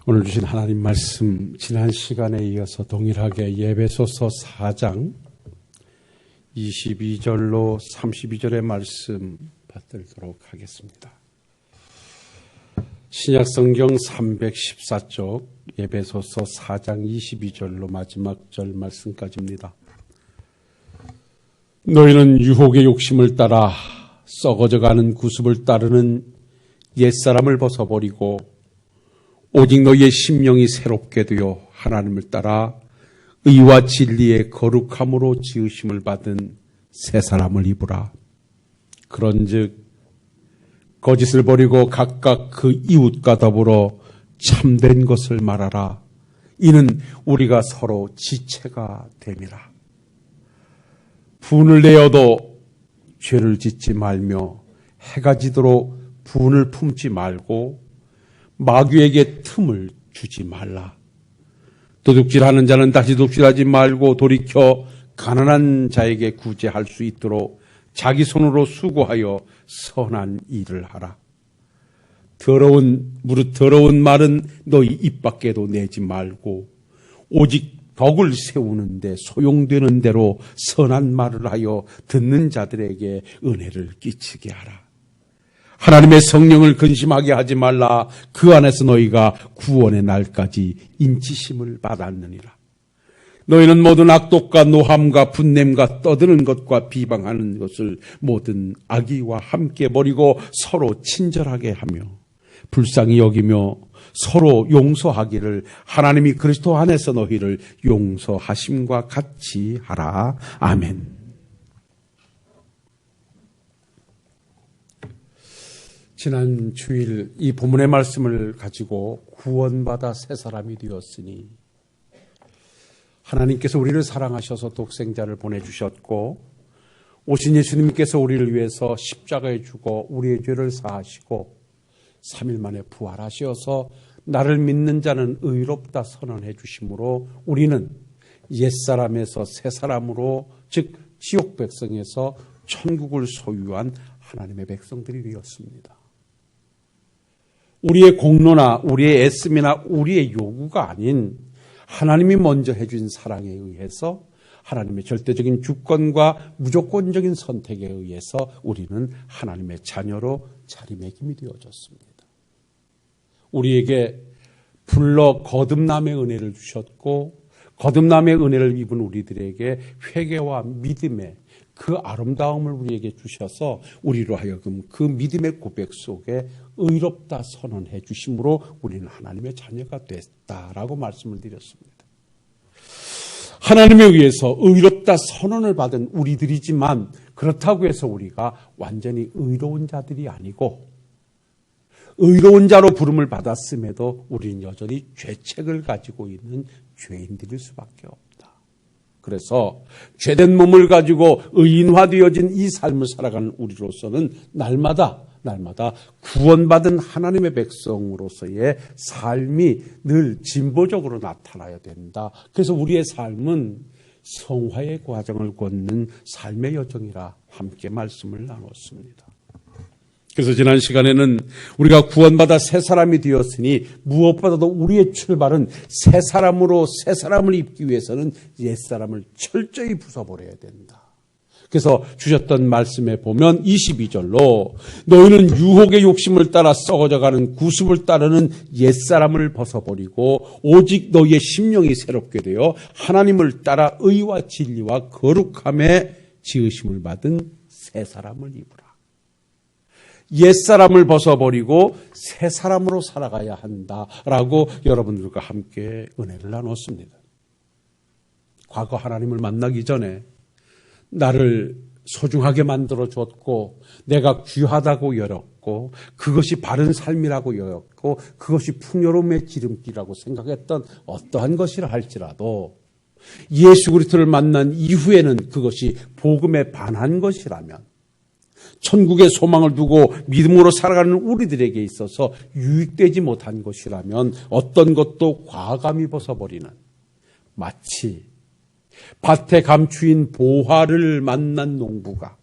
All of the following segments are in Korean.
오늘 주신 하나님 말씀, 지난 시간에 이어서 동일하게 에베소서 4장 22절로 32절의 말씀 받들도록 하겠습니다. 신약성경 314쪽 에베소서 4장 22절로 마지막 절 말씀까지입니다. 너희는 유혹의 욕심을 따라 썩어져가는 구습을 따르는 옛사람을 벗어버리고 오직 너희의 심령이 새롭게 되어 하나님을 따라 의와 진리의 거룩함으로 지으심을 받은 새 사람을 입으라. 그런즉 거짓을 버리고 각각 그 이웃과 더불어 참된 것을 말하라. 이는 우리가 서로 지체가 됨이라. 분을 내어도 죄를 짓지 말며 해가 지도록 분을 품지 말고 마귀에게 틈을 주지 말라. 도둑질하는 자는 다시 도둑질하지 말고 돌이켜 가난한 자에게 구제할 수 있도록 자기 손으로 수고하여 선한 일을 하라. 더러운 말은 너희 입 밖에도 내지 말고 오직 덕을 세우는데 소용되는 대로 선한 말을 하여 듣는 자들에게 은혜를 끼치게 하라. 하나님의 성령을 근심하게 하지 말라. 그 안에서 너희가 구원의 날까지 인치심을 받았느니라. 너희는 모든 악독과 노함과 분냄과 떠드는 것과 비방하는 것을 모든 악의와 함께 버리고 서로 친절하게 하며 불쌍히 여기며 서로 용서하기를 하나님이 그리스도 안에서 너희를 용서하심과 같이 하라. 아멘. 지난 주일 이 본문의 말씀을 가지고 구원받아 새 사람이 되었으니 하나님께서 우리를 사랑하셔서 독생자를 보내주셨고 오신 예수님께서 우리를 위해서 십자가에 죽어 우리의 죄를 사하시고 3일 만에 부활하셔서 나를 믿는 자는 의롭다 선언해 주심으로 우리는 옛사람에서 새 사람으로 즉 지옥 백성에서 천국을 소유한 하나님의 백성들이 되었습니다. 우리의 공로나 우리의 애씀이나 우리의 요구가 아닌 하나님이 먼저 해준 사랑에 의해서 하나님의 절대적인 주권과 무조건적인 선택에 의해서 우리는 하나님의 자녀로 자리매김이 되어졌습니다. 우리에게 불러 거듭남의 은혜를 주셨고 거듭남의 은혜를 입은 우리들에게 회개와 믿음의 그 아름다움을 우리에게 주셔서 우리로 하여금 그 믿음의 고백 속에 의롭다 선언해 주심으로 우리는 하나님의 자녀가 됐다라고 말씀을 드렸습니다. 하나님에 의해서 의롭다 선언을 받은 우리들이지만 그렇다고 해서 우리가 완전히 의로운 자들이 아니고 의로운 자로 부름을 받았음에도 우리는 여전히 죄책을 가지고 있는 죄인들일 수밖에 없다. 그래서 죄된 몸을 가지고 의인화되어진 이 삶을 살아가는 우리로서는 날마다 구원받은 하나님의 백성으로서의 삶이 늘 진보적으로 나타나야 된다. 그래서 우리의 삶은 성화의 과정을 걷는 삶의 여정이라 함께 말씀을 나눴습니다. 그래서 지난 시간에는 우리가 구원받아 새 사람이 되었으니 무엇보다도 우리의 출발은 새 사람으로 새 사람을 입기 위해서는 옛 사람을 철저히 부숴버려야 된다. 그래서 주셨던 말씀에 보면 22절로 너희는 유혹의 욕심을 따라 썩어져가는 구습을 따르는 옛 사람을 벗어버리고 오직 너희의 심령이 새롭게 되어 하나님을 따라 의와 진리와 거룩함에 지으심을 받은 새 사람을 입으라. 옛사람을 벗어버리고 새 사람으로 살아가야 한다라고 여러분들과 함께 은혜를 나눴습니다. 과거 하나님을 만나기 전에 나를 소중하게 만들어줬고 내가 귀하다고 여겼고 그것이 바른 삶이라고 여겼고 그것이 풍요로움의 지름길이라고 생각했던 어떠한 것이라 할지라도 예수 그리스도를 만난 이후에는 그것이 복음에 반한 것이라면 천국의 소망을 두고 믿음으로 살아가는 우리들에게 있어서 유익되지 못한 것이라면 어떤 것도 과감히 벗어버리는 마치 밭에 감추인 보화를 만난 농부가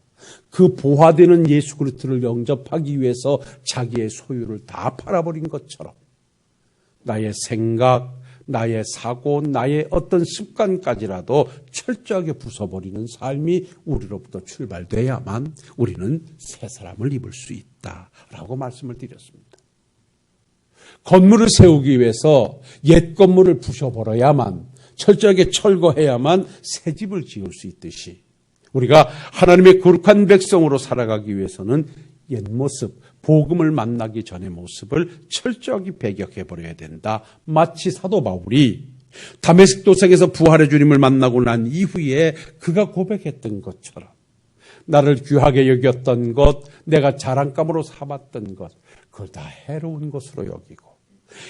그 보화되는 예수 그리스도를 영접하기 위해서 자기의 소유를 다 팔아버린 것처럼 나의 생각, 나의 사고, 나의 어떤 습관까지라도 철저하게 부숴버리는 삶이 우리로부터 출발돼야만 우리는 새 사람을 입을 수 있다라고 말씀을 드렸습니다. 건물을 세우기 위해서 옛 건물을 부숴버려야만, 철저하게 철거해야만 새 집을 지을 수 있듯이 우리가 하나님의 거룩한 백성으로 살아가기 위해서는 옛 모습, 복음을 만나기 전의 모습을 철저하게 배격해버려야 된다. 마치 사도 바울이 다메섹 도상에서 부활의 주님을 만나고 난 이후에 그가 고백했던 것처럼 나를 귀하게 여겼던 것, 내가 자랑감으로 삼았던 것, 그걸 다 해로운 것으로 여기고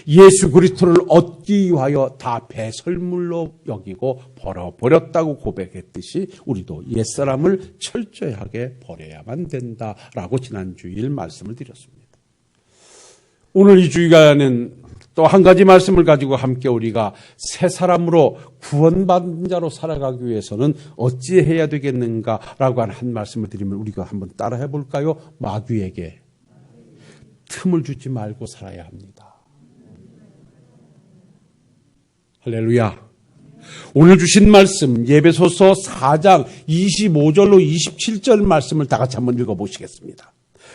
예수 그리스도를 얻기 위하여 다 배설물로 여기고 버렸다고 고백했듯이 우리도 옛사람을 철저하게 버려야만 된다라고 지난 주일 말씀을 드렸습니다. 오늘 이 주일에는 또 한 가지 말씀을 가지고 함께 우리가 새 사람으로 구원받은 자로 살아가기 위해서는 어찌해야 되겠는가라고 하는 한 말씀을 드리면 우리가 한번 따라해 볼까요? 마귀에게 틈을 주지 말고 살아야 합니다. 할렐루야. 오늘 주신 말씀 예배소서 4장 25절로 27절 말씀을 다 같이 한번 읽어보시겠습니다.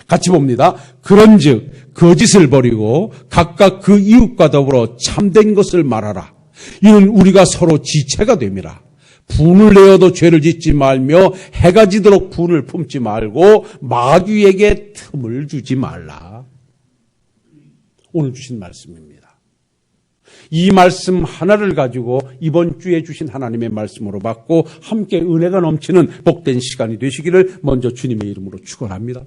같이 봅니다. 그런즉 거짓을 버리고 각각 그 이웃과 더불어 참된 것을 말하라. 이는 우리가 서로 지체가 됨이라. 분을 내어도 죄를 짓지 말며 해가 지도록 분을 품지 말고 마귀에게 틈을 주지 말라. 오늘 주신 말씀입니다. 이 말씀 하나를 가지고 이번 주에 주신 하나님의 말씀으로 받고 함께 은혜가 넘치는 복된 시간이 되시기를 먼저 주님의 이름으로 축원합니다.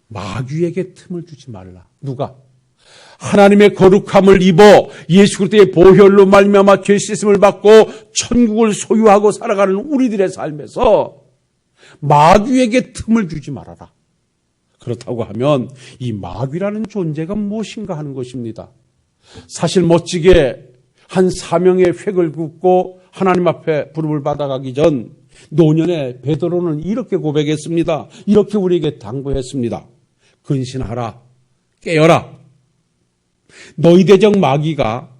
마귀에게 틈을 주지 말라. 누가? 하나님의 거룩함을 입어 예수 그리스도의 보혈로 말미암아 죄 씻음을 받고 천국을 소유하고 살아가는 우리들의 삶에서 마귀에게 틈을 주지 말아라. 그렇다고 하면 이 마귀라는 존재가 무엇인가 하는 것입니다. 사실 멋지게 한 사명의 획을 긋고 하나님 앞에 부름을 받아가기 전 노년에 베드로는 이렇게 고백했습니다. 이렇게 우리에게 당부했습니다. 근신하라, 깨어라. 너희 대적 마귀가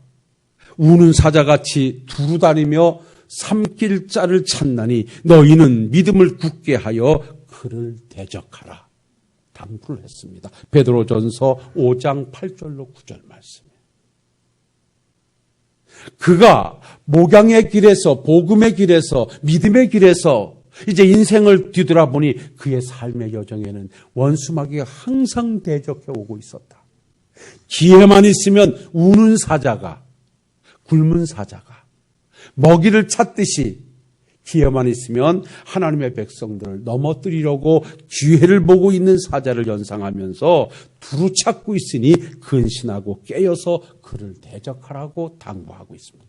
우는 사자같이 두루 다니며 삼킬 자를 찾나니 너희는 믿음을 굳게 하여 그를 대적하라. 당부를 했습니다. 베드로전서 5장 8절로 9절 말씀. 그가 목양의 길에서, 복음의 길에서, 믿음의 길에서 이제 인생을 뒤돌아보니 그의 삶의 여정에는 원수마귀가 항상 대적해 오고 있었다. 기회만 있으면 우는 사자가, 굶은 사자가 먹이를 찾듯이 기회만 있으면 하나님의 백성들을 넘어뜨리려고 기회를 보고 있는 사자를 연상하면서 두루 찾고 있으니 근신하고 깨어서 그를 대적하라고 당부하고 있습니다.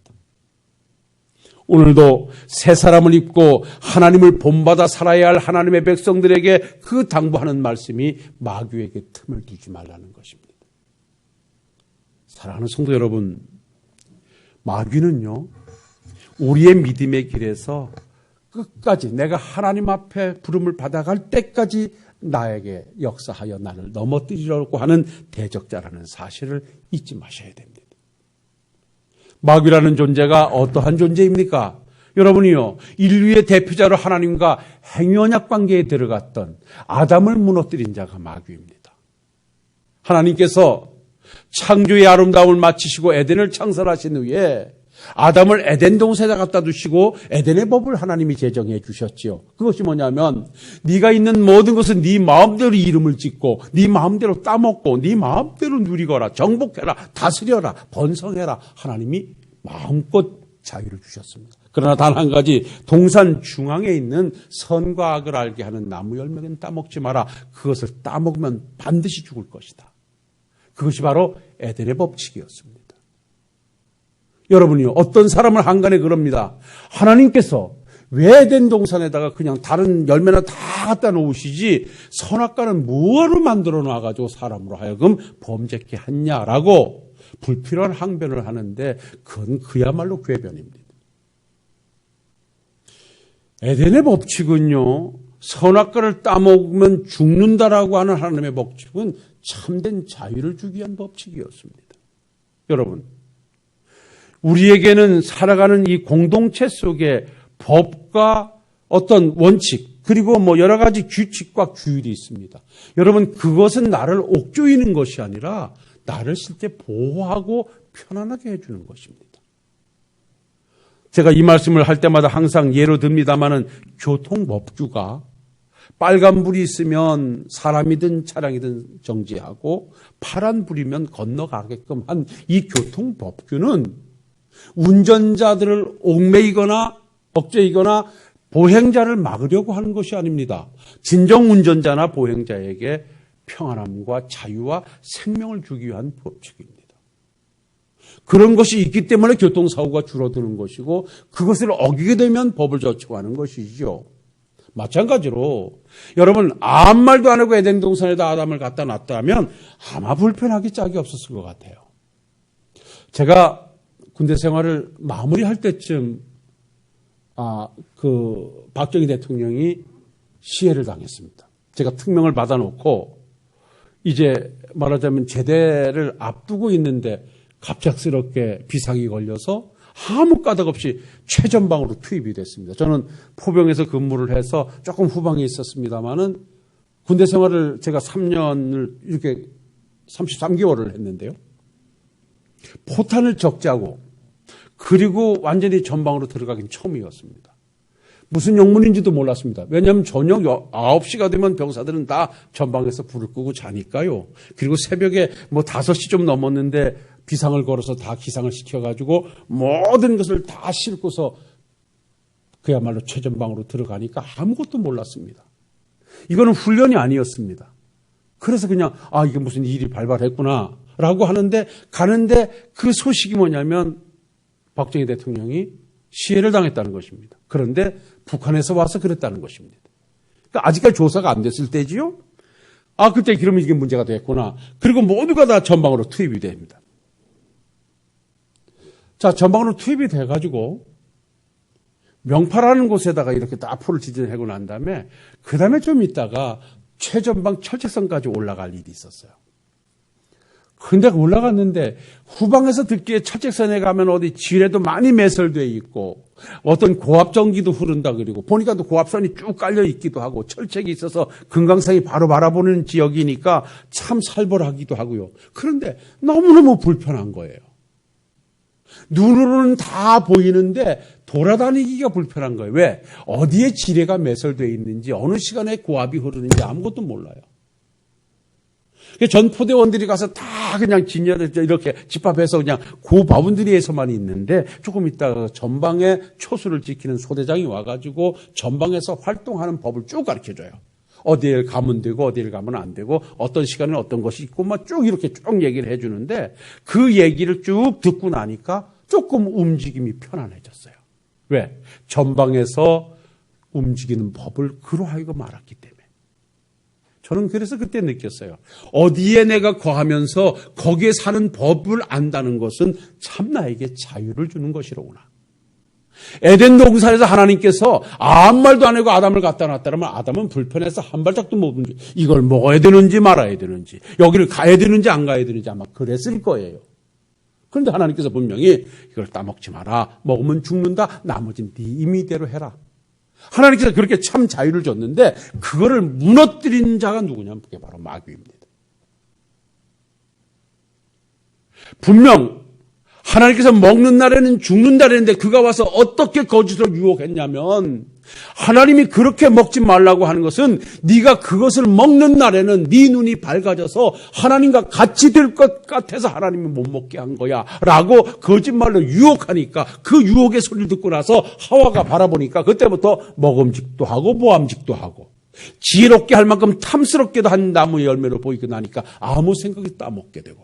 오늘도 새 사람을 입고 하나님을 본받아 살아야 할 하나님의 백성들에게 그 당부하는 말씀이 마귀에게 틈을 두지 말라는 것입니다. 사랑하는 성도 여러분, 마귀는요, 우리의 믿음의 길에서 끝까지 내가 하나님 앞에 부름을 받아갈 때까지 나에게 역사하여 나를 넘어뜨리려고 하는 대적자라는 사실을 잊지 마셔야 됩니다. 마귀라는 존재가 어떠한 존재입니까? 여러분이요, 인류의 대표자로 하나님과 행위언약 관계에 들어갔던 아담을 무너뜨린 자가 마귀입니다. 하나님께서 창조의 아름다움을 마치시고 에덴을 창설하신 후에 아담을 에덴 동산에 갖다 두시고 에덴의 법을 하나님이 제정해 주셨지요. 그것이 뭐냐면 네가 있는 모든 것은 네 마음대로 이름을 짓고 네 마음대로 따먹고 네 마음대로 누리거라, 정복해라, 다스려라, 번성해라. 하나님이 마음껏 자유를 주셨습니다. 그러나 단 한 가지, 동산 중앙에 있는 선과 악을 알게 하는 나무 열매는 따먹지 마라. 그것을 따먹으면 반드시 죽을 것이다. 그것이 바로 에덴의 법칙이었습니다. 여러분이요, 어떤 사람을 한간에 그럽니다. 하나님께서 왜 에덴 동산에다가 그냥 다른 열매나 다 갖다 놓으시지 선악과는 뭐하러 만들어 놔가지고 사람으로 하여금 범죄케 했냐라고 불필요한 항변을 하는데 그건 그야말로 궤변입니다. 에덴의 법칙은요, 선악과를 따먹으면 죽는다라고 하는 하나님의 법칙은 참된 자유를 주기 위한 법칙이었습니다. 여러분, 우리에게는 살아가는 이 공동체 속에 법과 어떤 원칙, 그리고 여러 가지 규칙과 규율이 있습니다. 여러분, 그것은 나를 옥죄이는 것이 아니라 나를 실제 보호하고 편안하게 해주는 것입니다. 제가 이 말씀을 할 때마다 항상 예로 듭니다마는 교통법규가 빨간불이 있으면 사람이든 차량이든 정지하고 파란불이면 건너가게끔 한 이 교통법규는 운전자들을 옥매이거나 억제이거나 보행자를 막으려고 하는 것이 아닙니다. 진정 운전자나 보행자에게 평안함과 자유와 생명을 주기 위한 법칙입니다. 그런 것이 있기 때문에 교통사고가 줄어드는 것이고 그것을 어기게 되면 법을 저촉하는 것이죠. 마찬가지로 여러분 아무 말도 안 하고 에덴 동산에다 아담을 갖다 놨다면 아마 불편하기 짝이 없었을 것 같아요. 제가 군대 생활을 마무리할 때쯤 박정희 대통령이 시해를 당했습니다. 제가 특명을 받아놓고 이제 말하자면 제대를 앞두고 있는데 갑작스럽게 비상이 걸려서 아무 까닭 없이 최전방으로 투입이 됐습니다. 저는 포병에서 근무를 해서 조금 후방에 있었습니다만은 군대 생활을 제가 3년을 이렇게 33개월을 했는데요. 포탄을 적재하고 그리고 완전히 전방으로 들어가긴 처음이었습니다. 무슨 영문인지도 몰랐습니다. 왜냐하면 저녁 9시가 되면 병사들은 다 전방에서 불을 끄고 자니까요. 그리고 새벽에 5시 좀 넘었는데 비상을 걸어서 다 기상을 시켜가지고 모든 것을 다 싣고서 그야말로 최전방으로 들어가니까 아무것도 몰랐습니다. 이거는 훈련이 아니었습니다. 그래서 그냥 이게 무슨 일이 발발했구나 라고 가는데 그 소식이 뭐냐면 박정희 대통령이 시해를 당했다는 것입니다. 그런데 북한에서 와서 그랬다는 것입니다. 그러니까 아직까지 조사가 안 됐을 때지요. 그때 그러면 이게 문제가 됐구나. 그리고 모두가 다 전방으로 투입이 됩니다. 자, 전방으로 투입이 돼가지고 명파라는 곳에다가 이렇게 딱 포를 지진하고 난 다음에 그 다음에 좀 있다가 최전방 철책선까지 올라갈 일이 있었어요. 근데 올라갔는데 후방에서 듣기에 철책선에 가면 어디 지뢰도 많이 매설되어 있고 어떤 고압전기도 흐른다 그리고 보니까 또 고압선이 쭉 깔려 있기도 하고 철책이 있어서 금강산이 바로 바라보는 지역이니까 참 살벌하기도 하고요. 그런데 너무너무 불편한 거예요. 눈으로는 다 보이는데 돌아다니기가 불편한 거예요. 왜? 어디에 지뢰가 매설되어 있는지 어느 시간에 고압이 흐르는지 아무것도 몰라요. 전포대원들이 가서 다 그냥 진열을 이렇게 집합해서 그냥 고바운드리에서만 있는데 조금 있다가 전방에 초수를 지키는 소대장이 와가지고 전방에서 활동하는 법을 쭉 가르쳐줘요. 어디에 가면 되고 어디를 가면 안 되고 어떤 시간에 어떤 것이 있고 쭉 이렇게 쭉 얘기를 해주는데 그 얘기를 쭉 듣고 나니까 조금 움직임이 편안해졌어요. 왜? 전방에서 움직이는 법을 그로하여금 알았기 때문에. 저는 그래서 그때 느꼈어요. 어디에 내가 거하면서 거기에 사는 법을 안다는 것은 참 나에게 자유를 주는 것이로구나. 에덴 동산에서 하나님께서 아무 말도 안 하고 아담을 갖다 놨다면 아담은 불편해서 한 발짝도 못 움직여. 이걸 먹어야 되는지 말아야 되는지 여기를 가야 되는지 안 가야 되는지 아마 그랬을 거예요. 그런데 하나님께서 분명히 이걸 따먹지 마라. 먹으면 죽는다. 나머지는 네 임의대로 해라. 하나님께서 그렇게 참 자유를 줬는데 그거를 무너뜨린 자가 누구냐면 그게 바로 마귀입니다. 분명 하나님께서 먹는 날에는 죽는다 그랬는데 그가 와서 어떻게 거짓으로 유혹했냐면 하나님이 그렇게 먹지 말라고 하는 것은 네가 그것을 먹는 날에는 네 눈이 밝아져서 하나님과 같이 될 것 같아서 하나님이 못 먹게 한 거야 라고 거짓말로 유혹하니까 그 유혹의 소리를 듣고 나서 하와가 바라보니까 그때부터 먹음직도 하고 모함직도 하고 지혜롭게 할 만큼 탐스럽게도 한 나무의 열매를 보이고 나니까 아무 생각이 따먹게 되고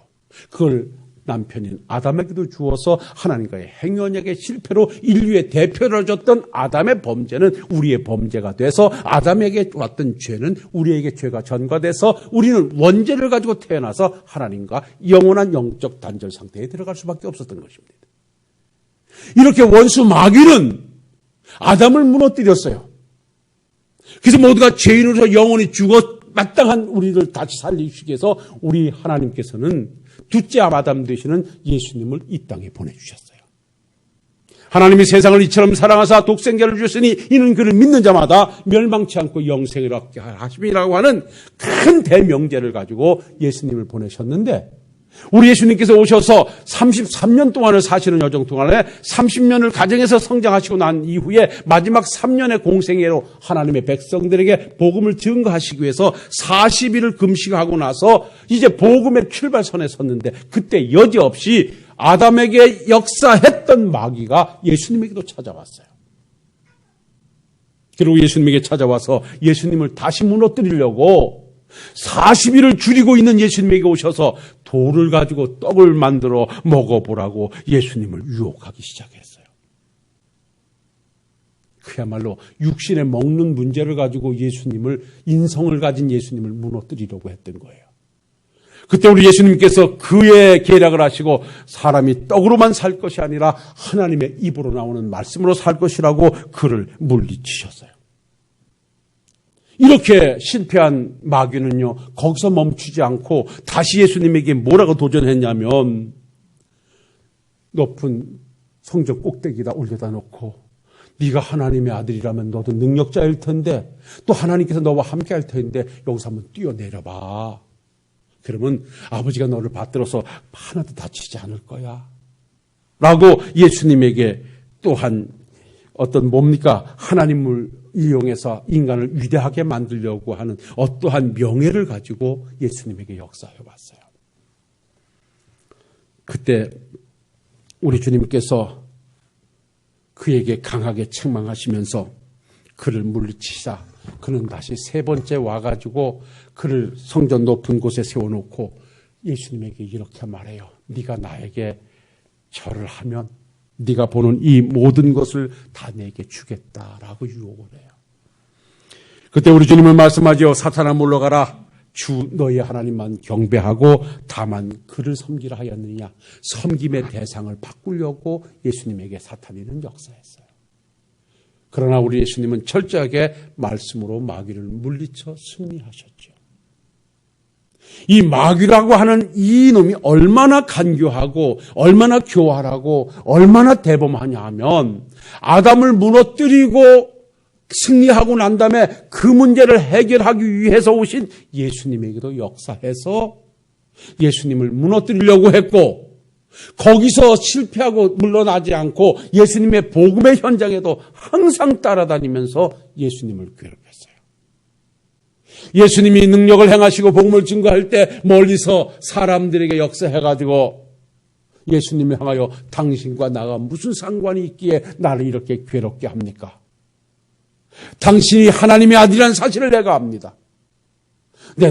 그걸 남편인 아담에게도 주어서 하나님과의 행언약의 실패로 인류의 대표를 줬던 아담의 범죄는 우리의 범죄가 돼서 아담에게 왔던 죄는 우리에게 죄가 전가돼서 우리는 원죄를 가지고 태어나서 하나님과 영원한 영적 단절 상태에 들어갈 수밖에 없었던 것입니다. 이렇게 원수 마귀는 아담을 무너뜨렸어요. 그래서 모두가 죄인으로서 영원히 죽어 마땅한 우리를 다시 살리시기 위해서 우리 하나님께서는 둘째 아담 되시는 예수님을 이 땅에 보내주셨어요. 하나님이 세상을 이처럼 사랑하사 독생자를 주셨으니 이는 그를 믿는 자마다 멸망치 않고 영생을 얻게 하심이라고 하는 큰 대명제를 가지고 예수님을 보내셨는데, 우리 예수님께서 오셔서 33년 동안을 사시는 여정 동안에 30년을 가정에서 성장하시고 난 이후에 마지막 3년의 공생애로 하나님의 백성들에게 복음을 증거하시기 위해서 40일을 금식하고 나서 이제 복음의 출발선에 섰는데, 그때 여지없이 아담에게 역사했던 마귀가 예수님에게도 찾아왔어요. 그리고 예수님에게 찾아와서 예수님을 다시 무너뜨리려고 40일을 줄이고 있는 예수님에게 오셔서 돌을 가지고 떡을 만들어 먹어보라고 예수님을 유혹하기 시작했어요. 그야말로 육신에 먹는 문제를 가지고 인성을 가진 예수님을 무너뜨리려고 했던 거예요. 그때 우리 예수님께서 그의 계략을 하시고 사람이 떡으로만 살 것이 아니라 하나님의 입으로 나오는 말씀으로 살 것이라고 그를 물리치셨어요. 이렇게 실패한 마귀는요, 거기서 멈추지 않고 다시 예수님에게 뭐라고 도전했냐면, 높은 성전 꼭대기에다 올려다 놓고 네가 하나님의 아들이라면 너도 능력자일 텐데, 또 하나님께서 너와 함께 할 텐데 여기서 한번 뛰어내려봐. 그러면 아버지가 너를 받들어서 하나도 다치지 않을 거야 라고 예수님에게 또한 어떤 하나님을 이용해서 인간을 위대하게 만들려고 하는 어떠한 명예를 가지고 예수님에게 역사해 왔어요. 그때 우리 주님께서 그에게 강하게 책망하시면서 그를 물리치자 그는 다시 세 번째 와가지고 그를 성전 높은 곳에 세워놓고 예수님에게 이렇게 말해요. 네가 나에게 절을 하면 네가 보는 이 모든 것을 다 내게 주겠다라고 유혹을 해요. 그때 우리 주님은 말씀하죠. 사탄아 물러가라. 주 너희 하나님만 경배하고 다만 그를 섬기라 하였느냐. 섬김의 대상을 바꾸려고 예수님에게 사탄이는 역사했어요. 그러나 우리 예수님은 철저하게 말씀으로 마귀를 물리쳐 승리하셨죠. 이 마귀라고 하는 이 놈이 얼마나 간교하고 얼마나 교활하고 얼마나 대범하냐 하면, 아담을 무너뜨리고 승리하고 난 다음에 그 문제를 해결하기 위해서 오신 예수님에게도 역사해서 예수님을 무너뜨리려고 했고, 거기서 실패하고 물러나지 않고 예수님의 복음의 현장에도 항상 따라다니면서 예수님을 괴롭혔어요. 예수님이 능력을 행하시고 복음을 증거할 때 멀리서 사람들에게 역사해가지고 예수님을 향하여 당신과 나가 무슨 상관이 있기에 나를 이렇게 괴롭게 합니까? 당신이 하나님의 아들이라는 사실을 내가 압니다.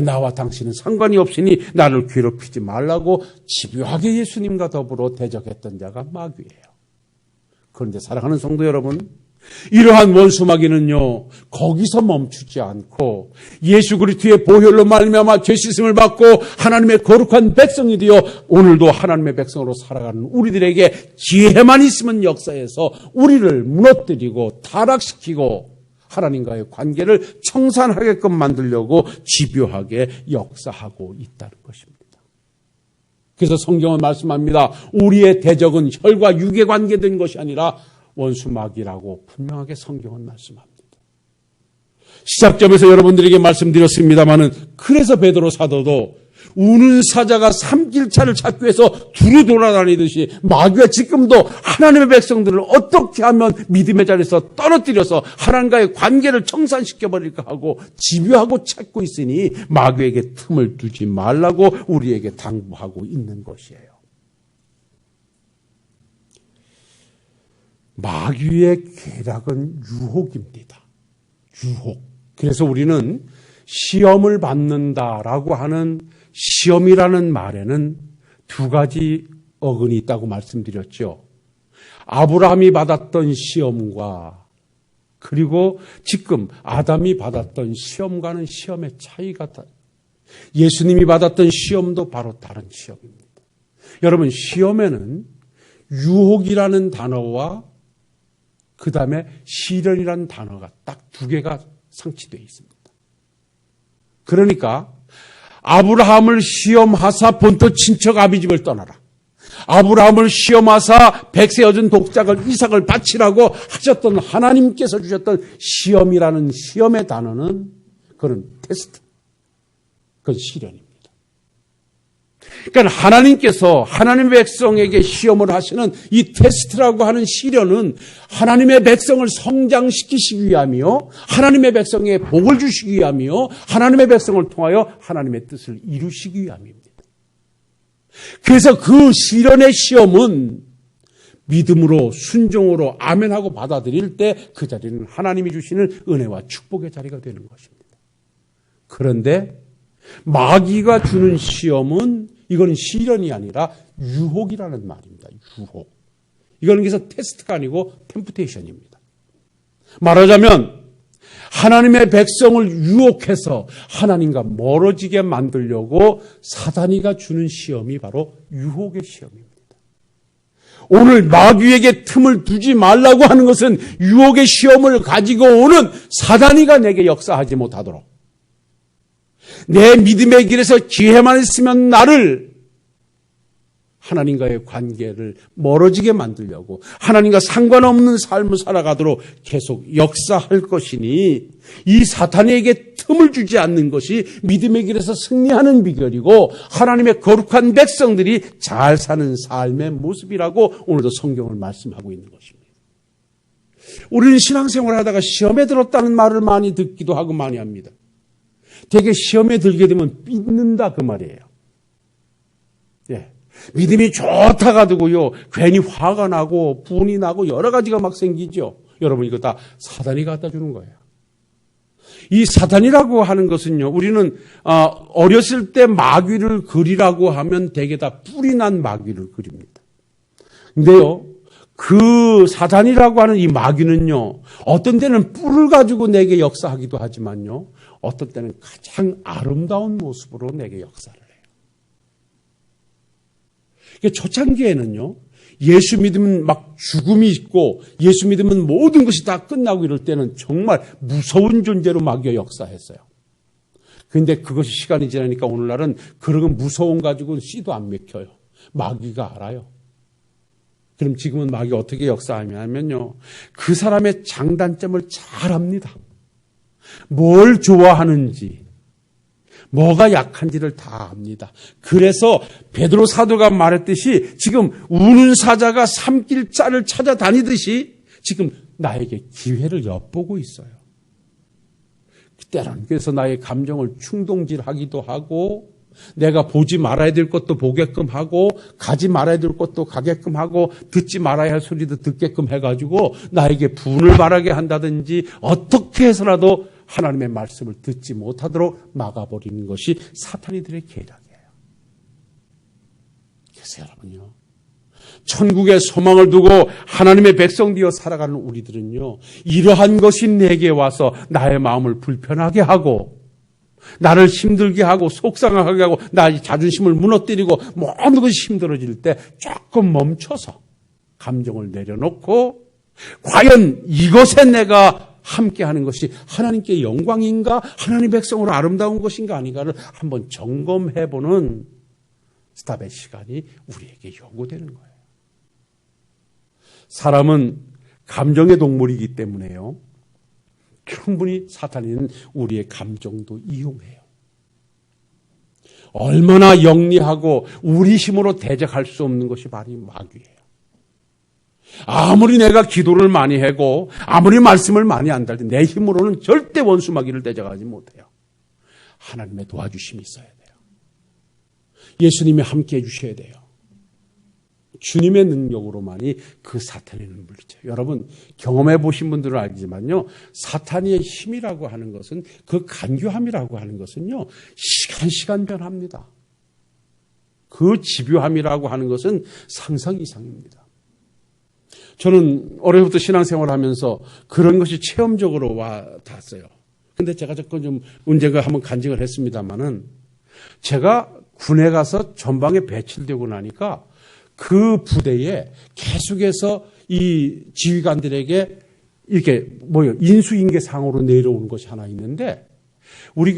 나와 당신은 상관이 없으니 나를 괴롭히지 말라고 집요하게 예수님과 더불어 대적했던 자가 마귀예요. 그런데 사랑하는 성도 여러분, 이러한 원수 마귀는요, 거기서 멈추지 않고 예수 그리스도의 보혈로 말미암아 죄 씻음을 받고 하나님의 거룩한 백성이 되어 오늘도 하나님의 백성으로 살아가는 우리들에게 기회만 있으면 역사에서 우리를 무너뜨리고 타락시키고 하나님과의 관계를 청산하게끔 만들려고 집요하게 역사하고 있다는 것입니다. 그래서 성경은 말씀합니다. 우리의 대적은 혈과 육에 관계된 것이 아니라 원수 마귀라고 분명하게 성경은 말씀합니다. 시작점에서 여러분들에게 말씀드렸습니다마는, 그래서 베드로 사도도 우는 사자가 삼킬차를 찾기 위해서 두루 돌아다니듯이 마귀가 지금도 하나님의 백성들을 어떻게 하면 믿음의 자리에서 떨어뜨려서 하나님과의 관계를 청산시켜버릴까 하고 집요하고 찾고 있으니 마귀에게 틈을 두지 말라고 우리에게 당부하고 있는 것이에요. 마귀의 계략은 유혹입니다. 유혹. 그래서 우리는 시험을 받는다라고 하는 시험이라는 말에는 두 가지 어근이 있다고 말씀드렸죠. 아브라함이 받았던 시험과 그리고 지금 아담이 받았던 시험과는 시험의 차이가 예수님이 받았던 시험도 바로 다른 시험입니다. 여러분, 시험에는 유혹이라는 단어와 그 다음에 시련이라는 단어가 딱 두 개가 상치되어 있습니다. 그러니까 아브라함을 시험하사 본토 친척 아비집을 떠나라. 아브라함을 시험하사 100세 여전 독작을 이삭을 바치라고 하셨던 하나님께서 주셨던 시험이라는 시험의 단어는 그런 테스트, 그건 시련입니다. 그러니까 하나님께서 하나님의 백성에게 시험을 하시는 이 테스트라고 하는 시련은 하나님의 백성을 성장시키시기 위함이요, 하나님의 백성에 복을 주시기 위함이요, 하나님의 백성을 통하여 하나님의 뜻을 이루시기 위함입니다. 그래서 그 시련의 시험은 믿음으로 순종으로 아멘하고 받아들일 때 그 자리는 하나님이 주시는 은혜와 축복의 자리가 되는 것입니다. 그런데 마귀가 주는 시험은 이건 시련이 아니라 유혹이라는 말입니다. 유혹. 이거는 그래서 테스트가 아니고 템프테이션입니다. 말하자면 하나님의 백성을 유혹해서 하나님과 멀어지게 만들려고 사단이가 주는 시험이 바로 유혹의 시험입니다. 오늘 마귀에게 틈을 두지 말라고 하는 것은 유혹의 시험을 가지고 오는 사단이가 내게 역사하지 못하도록, 내 믿음의 길에서 기회만 있으면 나를 하나님과의 관계를 멀어지게 만들려고, 하나님과 상관없는 삶을 살아가도록 계속 역사할 것이니, 이 사탄에게 틈을 주지 않는 것이 믿음의 길에서 승리하는 비결이고 하나님의 거룩한 백성들이 잘 사는 삶의 모습이라고 오늘도 성경을 말씀하고 있는 것입니다. 우리는 신앙생활을 하다가 시험에 들었다는 말을 많이 듣기도 하고 많이 합니다. 되게 시험에 들게 되면 삐는다 그 말이에요. 예. 믿음이 좋다가 두고요, 괜히 화가 나고 분이 나고 여러 가지가 막 생기죠. 여러분, 이거 다 사단이 갖다 주는 거예요. 이 사단이라고 하는 것은요, 우리는 어렸을 때 마귀를 그리라고 하면 대개 다 뿔이 난 마귀를 그립니다. 근데요, 그 사단이라고 하는 이 마귀는요, 어떤 때는 뿔을 가지고 내게 역사하기도 하지만요, 어떤 때는 가장 아름다운 모습으로 내게 역사를 해요. 초창기에는요, 예수 믿으면 막 죽음이 있고 예수 믿으면 모든 것이 다 끝나고 이럴 때는 정말 무서운 존재로 마귀가 역사했어요. 그런데 그것이 시간이 지나니까 오늘날은 그런 무서움 가지고 씨도 안 맥혀요. 마귀가 알아요. 그럼 지금은 마귀가 어떻게 역사하냐면요, 그 사람의 장단점을 잘 압니다. 뭘 좋아하는지, 뭐가 약한지를 다 압니다. 그래서 베드로 사도가 말했듯이 지금 우는 사자가 삼킬 자를 찾아다니듯이 지금 나에게 기회를 엿보고 있어요. 때로는 그래서 나의 감정을 충동질하기도 하고, 내가 보지 말아야 될 것도 보게끔 하고, 가지 말아야 될 것도 가게끔 하고, 듣지 말아야 할 소리도 듣게끔 해가지고 나에게 분을 바라게 한다든지, 어떻게 해서라도 하나님의 말씀을 듣지 못하도록 막아버리는 것이 사탄이들의 계략이에요. 그래서 여러분요, 천국의 소망을 두고 하나님의 백성 되어 살아가는 우리들은요, 이러한 것이 내게 와서 나의 마음을 불편하게 하고, 나를 힘들게 하고 속상하게 하고 나의 자존심을 무너뜨리고 모든 것이 힘들어질 때 조금 멈춰서 감정을 내려놓고, 과연 이것에 내가 함께하는 것이 하나님께 영광인가, 하나님 백성으로 아름다운 것인가 아닌가를 한번 점검해보는 스탑의 시간이 우리에게 요구되는 거예요. 사람은 감정의 동물이기 때문에요, 충분히 사탄은 우리의 감정도 이용해요. 얼마나 영리하고 우리 힘으로 대적할 수 없는 것이 바로 마귀예요. 아무리 내가 기도를 많이 하고 아무리 말씀을 많이 안달도 내 힘으로는 절대 원수 마귀를 대적하지 못해요. 하나님의 도와주심이 있어야 돼요. 예수님이 함께 해주셔야 돼요. 주님의 능력으로만이 그 사탄의 물리죠. 여러분, 경험해 보신 분들은 알지만요, 사탄의 힘이라고 하는 것은, 그 간교함이라고 하는 것은요, 시간 변합니다. 그 집요함이라고 하는 것은 상상 이상입니다. 저는 어려서부터 신앙생활을 하면서 그런 것이 체험적으로 와 닿았어요. 근데 제가 좀 언젠가 한번 간증을 했습니다만은, 제가 군에 가서 전방에 배치되고 나니까 그 부대에 계속해서 이 지휘관들에게 이렇게 인수인계상으로 내려오는 것이 하나 있는데, 우리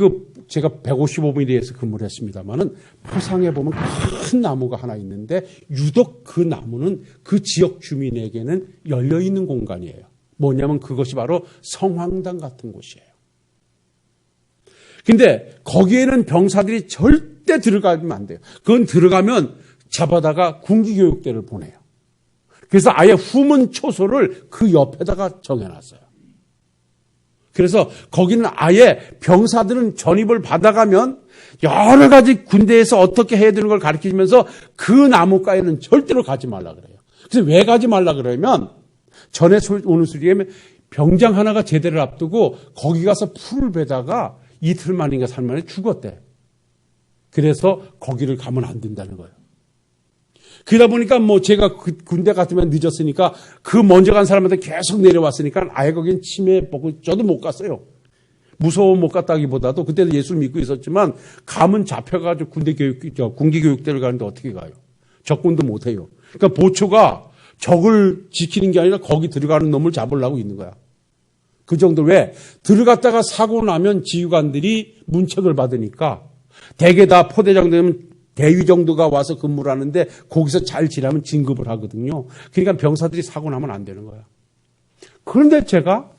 제가 155mm에서 근무를 했습니다만은 포상에 보면 큰 나무가 하나 있는데 유독 그 나무는 그 지역 주민에게는 열려있는 공간이에요. 뭐냐면 그것이 바로 성황당 같은 곳이에요. 근데 거기에는 병사들이 절대 들어가면 안 돼요. 그건 들어가면 잡아다가 군기교육대를 보내요. 그래서 아예 후문 초소를 그 옆에다가 정해놨어요. 그래서 거기는 아예 병사들은 전입을 받아가면 여러 가지 군대에서 어떻게 해야 되는 걸 가르치면서 그 나무가에는 절대로 가지 말라 그래요. 그래서 왜 가지 말라 그러면 전에 오는 소리에 병장 하나가 제대를 앞두고 거기 가서 풀을 베다가 이틀 만인가 3일 만에 죽었대. 그래서 거기를 가면 안 된다는 거예요. 그러다 보니까 제가 군대 갔으면 늦었으니까 그 먼저 간 사람한테 계속 내려왔으니까 아예 거긴 치매 보고 저도 못 갔어요. 무서워 못 갔다기보다도 그때도 예수를 믿고 있었지만 가면 잡혀가지고 군기교육대를 가는데 어떻게 가요? 적군도 못 해요. 그러니까 보초가 적을 지키는 게 아니라 거기 들어가는 놈을 잡으려고 있는 거야. 그 정도. 왜? 들어갔다가 사고 나면 지휘관들이 문책을 받으니까 대개 다 포대장 되면 대위 정도가 와서 근무를 하는데 거기서 잘 지나면 진급을 하거든요. 그러니까 병사들이 사고 나면 안 되는 거야. 그런데 제가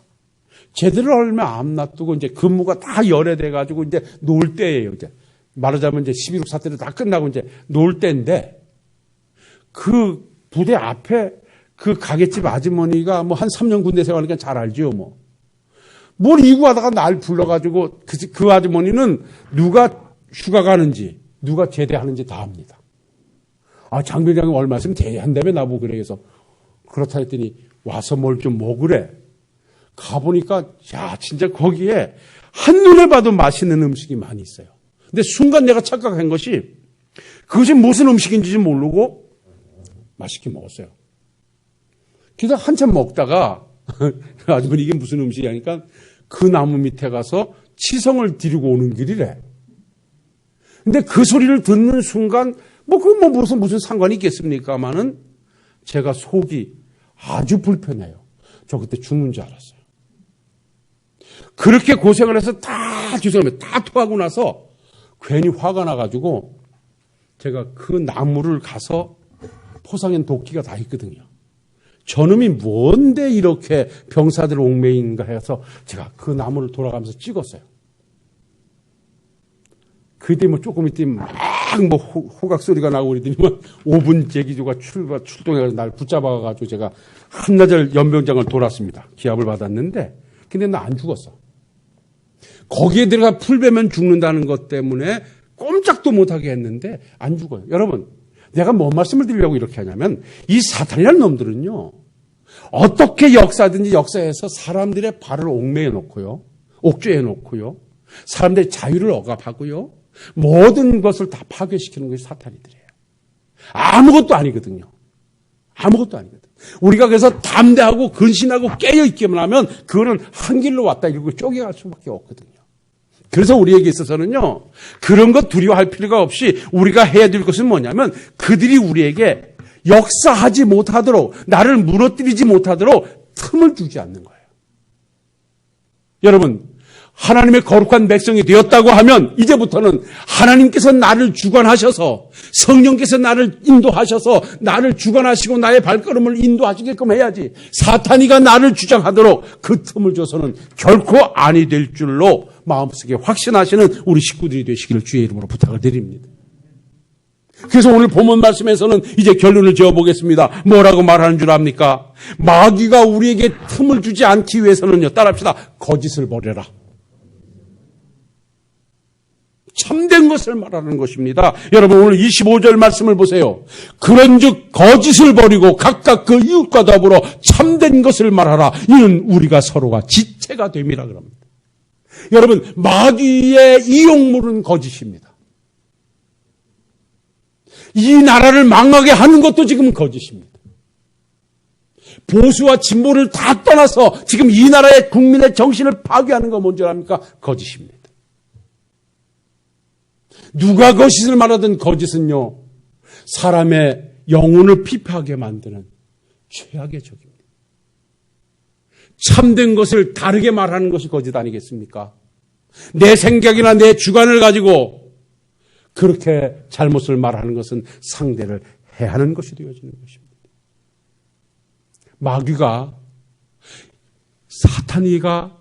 제대로 얼마 안 놔두고 이제 근무가 다 열애돼가지고 이제 놀 때예요. 이제 말하자면 이제 11.6 사태를 다 끝나고 이제 놀 때인데 그 부대 앞에 그 가게집 아주머니가 한 3년 군대 생활하니까 잘 알죠. 뭘 이구하다가 날 불러가지고 그 아주머니는 누가 휴가 가는지 누가 제대하는지 다 압니다. 장병장이 얼마 있으면 대한다며 나보고 그래. 그래서 그렇다 했더니 와서 뭘 좀 먹으래. 가보니까 진짜 거기에 한눈에 봐도 맛있는 음식이 많이 있어요. 근데 순간 내가 착각한 것이 그것이 무슨 음식인지 모르고 맛있게 먹었어요. 그래서 한참 먹다가 아주머니 이게 무슨 음식이냐니까 그 나무 밑에 가서 치성을 드리고 오는 길이래. 근데 그 소리를 듣는 순간 무슨 상관이 있겠습니까마는 제가 속이 아주 불편해요. 저 그때 죽는 줄 알았어요. 그렇게 고생을 해서 다 토하고 나서 괜히 화가 나가지고 제가 그 나무를 가서 포상엔 도끼가 다 있거든요. 저놈이 뭔데 이렇게 병사들 옥매인가 해서 제가 그 나무를 돌아가면서 찍었어요. 그때 조금 있더니 호각 소리가 나고 그러더니 5분 제기조가 출동해서 날 붙잡아가지고 제가 한나절 연병장을 돌았습니다. 기합을 받았는데 근데 나 안 죽었어. 거기에 들어가 풀 베면 죽는다는 것 때문에 꼼짝도 못하게 했는데 안 죽어요. 여러분, 내가 뭔 말씀을 드리려고 이렇게 하냐면 이 사탄이라는 놈들은요. 어떻게 역사든지 역사에서 사람들의 발을 옥매해 놓고요. 옥죄해 놓고요. 사람들의 자유를 억압하고요. 모든 것을 다 파괴시키는 것이 사탄이들이에요. 아무것도 아니거든요. 아무것도 아니거든. 우리가 그래서 담대하고 근신하고 깨어있기만 하면 그거는 한 길로 왔다 이러고 쪼개갈 수밖에 없거든요. 그래서 우리에게 있어서는요. 그런 것 두려워할 필요가 없이 우리가 해야 될 것은 뭐냐면 그들이 우리에게 역사하지 못하도록 나를 무너뜨리지 못하도록 틈을 주지 않는 거예요. 여러분, 하나님의 거룩한 백성이 되었다고 하면 이제부터는 하나님께서 나를 주관하셔서 성령께서 나를 인도하셔서 나를 주관하시고 나의 발걸음을 인도하시게끔 해야지 사탄이가 나를 주장하도록 그 틈을 줘서는 결코 아니 될 줄로 마음속에 확신하시는 우리 식구들이 되시기를 주의 이름으로 부탁을 드립니다. 그래서 오늘 본문 말씀에서는 이제 결론을 지어보겠습니다. 뭐라고 말하는 줄 압니까? 마귀가 우리에게 틈을 주지 않기 위해서는요. 따라합시다. 거짓을 버려라. 참된 것을 말하는 것입니다. 여러분 오늘 25절 말씀을 보세요. 그런즉 거짓을 버리고 각각 그 이웃과 더불어 참된 것을 말하라. 이는 우리가 서로가 지체가 됨이라 그럽니다. 여러분 마귀의 이용물은 거짓입니다. 이 나라를 망하게 하는 것도 지금 거짓입니다. 보수와 진보를 다 떠나서 지금 이 나라의 국민의 정신을 파괴하는 거 뭔지 압니까? 거짓입니다. 누가 거짓을 말하든 거짓은요. 사람의 영혼을 피폐하게 만드는 최악의 적입니다. 참된 것을 다르게 말하는 것이 거짓 아니겠습니까? 내 생각이나 내 주관을 가지고 그렇게 잘못을 말하는 것은 상대를 해하는 것이 되어지는 것입니다. 마귀가, 사탄이가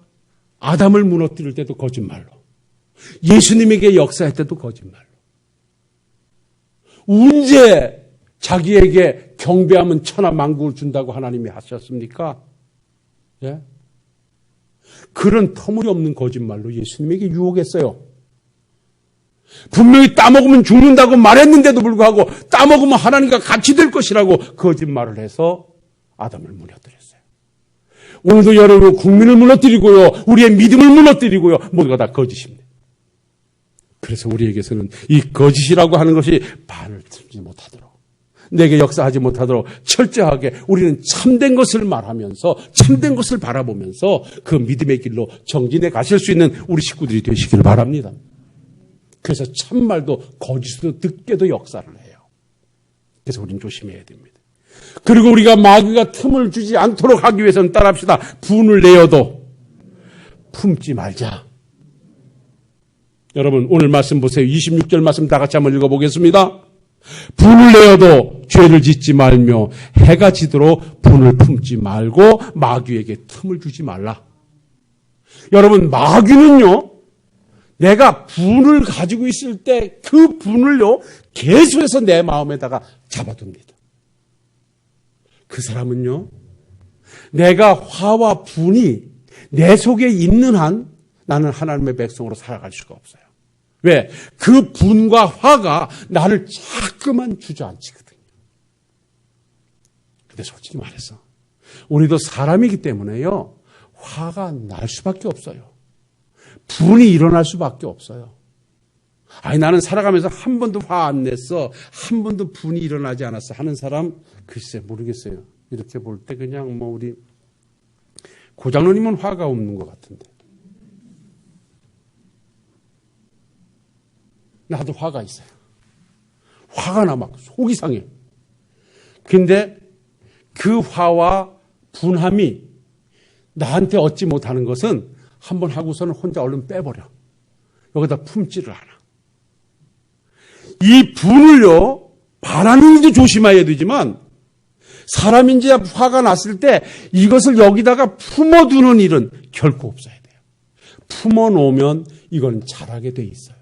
아담을 무너뜨릴 때도 거짓말로, 예수님에게 역사할 때도 거짓말로, 언제 자기에게 경배하면 천하 만국을 준다고 하나님이 하셨습니까? 예? 그런 터무니없는 거짓말로 예수님에게 유혹했어요. 분명히 따먹으면 죽는다고 말했는데도 불구하고 따먹으면 하나님과 같이 될 것이라고 거짓말을 해서 아담을 무너뜨렸어요. 오늘도 여러분 국민을 무너뜨리고요, 우리의 믿음을 무너뜨리고요, 모두가 다 거짓입니다. 그래서 우리에게서는 이 거짓이라고 하는 것이 반을 틀지 못하도록, 내게 역사하지 못하도록 철저하게 우리는 참된 것을 말하면서 참된 것을 바라보면서 그 믿음의 길로 정진해 가실 수 있는 우리 식구들이 되시기를 바랍니다. 그래서 참말도 거짓으로 듣게도 역사를 해요. 그래서 우리는 조심해야 됩니다. 그리고 우리가 마귀가 틈을 주지 않도록 하기 위해서는 따라합시다. 분을 내어도 품지 말자. 여러분 오늘 말씀 보세요. 26절 말씀 다 같이 한번 읽어보겠습니다. 분을 내어도 죄를 짓지 말며 해가 지도록 분을 품지 말고 마귀에게 틈을 주지 말라. 여러분 마귀는요, 내가 분을 가지고 있을 때 그 분을요 계속해서 내 마음에다가 잡아둡니다. 그 사람은요, 내가 화와 분이 내 속에 있는 한 나는 하나님의 백성으로 살아갈 수가 없어요. 왜? 그 분과 화가 나를 자꾸만 주저앉히거든요. 근데 솔직히 말해서 우리도 사람이기 때문에요, 화가 날 수밖에 없어요. 분이 일어날 수밖에 없어요. 아니 나는 살아가면서 한 번도 화 안 냈어, 한 번도 분이 일어나지 않았어 하는 사람 글쎄 모르겠어요. 이렇게 볼 때 그냥 뭐 우리 고장로님은 화가 없는 것 같은데 나도 화가 있어요. 화가 나 막 속이 상해. 근데 그 화와 분함이 나한테 얻지 못하는 것은 한번 하고서는 혼자 얼른 빼버려. 여기다 품지를 않아. 이 분을요, 바라는 일도 조심해야 되지만 사람인지 화가 났을 때 이것을 여기다가 품어두는 일은 결코 없어야 돼요. 품어놓으면 이건 자라게 돼 있어요.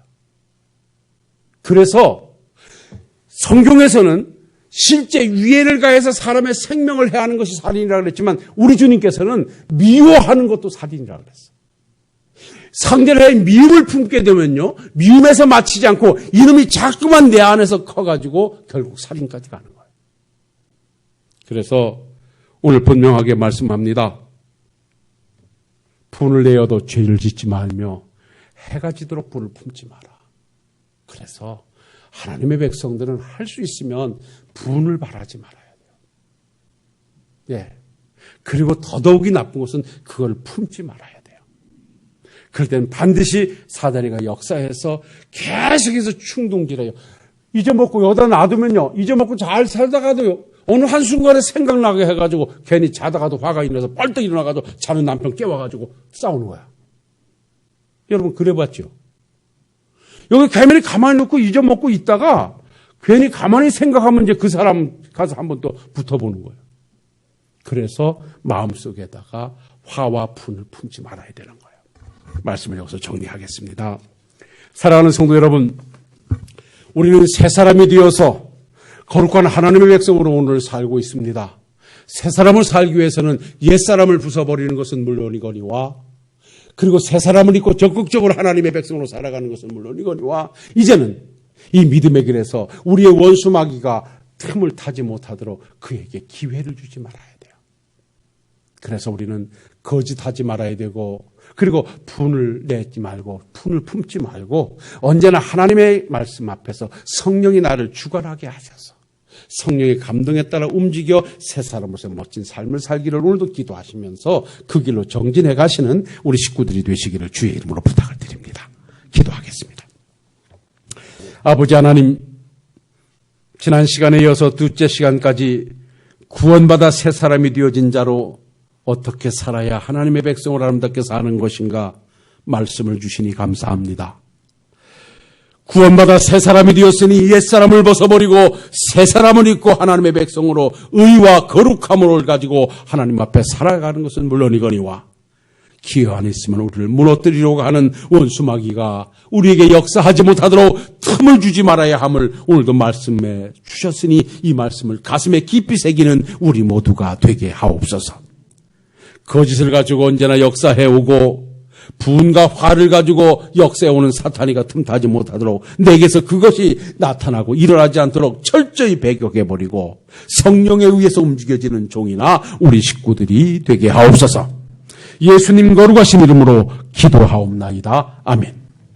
그래서 성경에서는 실제 위해를 가해서 사람의 생명을 해하는 것이 살인이라고 그랬지만 우리 주님께서는 미워하는 것도 살인이라고 그랬어요. 상대를 미움을 품게 되면요, 미움에서 마치지 않고 이놈이 자꾸만 내 안에서 커가지고 결국 살인까지 가는 거예요. 그래서 오늘 분명하게 말씀합니다. 분을 내어도 죄를 짓지 말며 해가 지도록 분을 품지 마라. 그래서 하나님의 백성들은 할 수 있으면 분을 바라지 말아야 돼요. 예. 그리고 더더욱이 나쁜 것은 그걸 품지 말아야 돼요. 그럴 때는 반드시 사단이가 역사해서 계속해서 충동질해요. 잊어먹고 여기다 놔두면요, 잊어먹고 잘 살다가도요, 어느 한순간에 생각나게 해가지고 괜히 자다가도 화가 일어나서 뻘떡 일어나가지고 자는 남편 깨워가지고 싸우는 거야. 여러분 그래봤죠? 여기 가만히 놓고 잊어먹고 있다가 괜히 가만히 생각하면 이제 그 사람 가서 한번 또 붙어보는 거예요. 그래서 마음속에다가 화와 분을 품지 말아야 되는 거예요. 말씀을 여기서 정리하겠습니다. 사랑하는 성도 여러분, 우리는 새 사람이 되어서 거룩한 하나님의 백성으로 오늘 살고 있습니다. 새 사람을 살기 위해서는 옛 사람을 부숴버리는 것은 물론이거니와, 그리고 새 사람을 입고 적극적으로 하나님의 백성으로 살아가는 것은 물론이거니와, 이제는 이 믿음의 길에서 우리의 원수 마귀가 틈을 타지 못하도록 그에게 기회를 주지 말아야 돼요. 그래서 우리는 거짓하지 말아야 되고, 그리고 분을 내지 말고 분을 품지 말고 언제나 하나님의 말씀 앞에서 성령이 나를 주관하게 하셔서 성령의 감동에 따라 움직여 새 사람으로서 멋진 삶을 살기를 오늘도 기도하시면서 그 길로 정진해 가시는 우리 식구들이 되시기를 주의 이름으로 부탁을 드립니다. 기도하겠습니다. 아버지 하나님, 지난 시간에 이어서 둘째 시간까지 구원받아 새 사람이 되어진 자로 어떻게 살아야 하나님의 백성으로 아름답게 사는 것인가 말씀을 주시니 감사합니다. 구원받아 새 사람이 되었으니 옛 사람을 벗어버리고 새 사람을 입고 하나님의 백성으로 의와 거룩함을 가지고 하나님 앞에 살아가는 것은 물론이거니와 기회 안에 있으면 우리를 무너뜨리려고 하는 원수 마귀가 우리에게 역사하지 못하도록 틈을 주지 말아야 함을 오늘도 말씀해 주셨으니 이 말씀을 가슴에 깊이 새기는 우리 모두가 되게 하옵소서. 거짓을 가지고 언제나 역사해오고 분과 화를 가지고 역사해오는 사탄이가 틈타지 못하도록 내게서 그것이 나타나고 일어나지 않도록 철저히 배격해버리고 성령에 의해서 움직여지는 종이나 우리 식구들이 되게 하옵소서. 예수님 거룩하신 이름으로 기도하옵나이다. 아멘.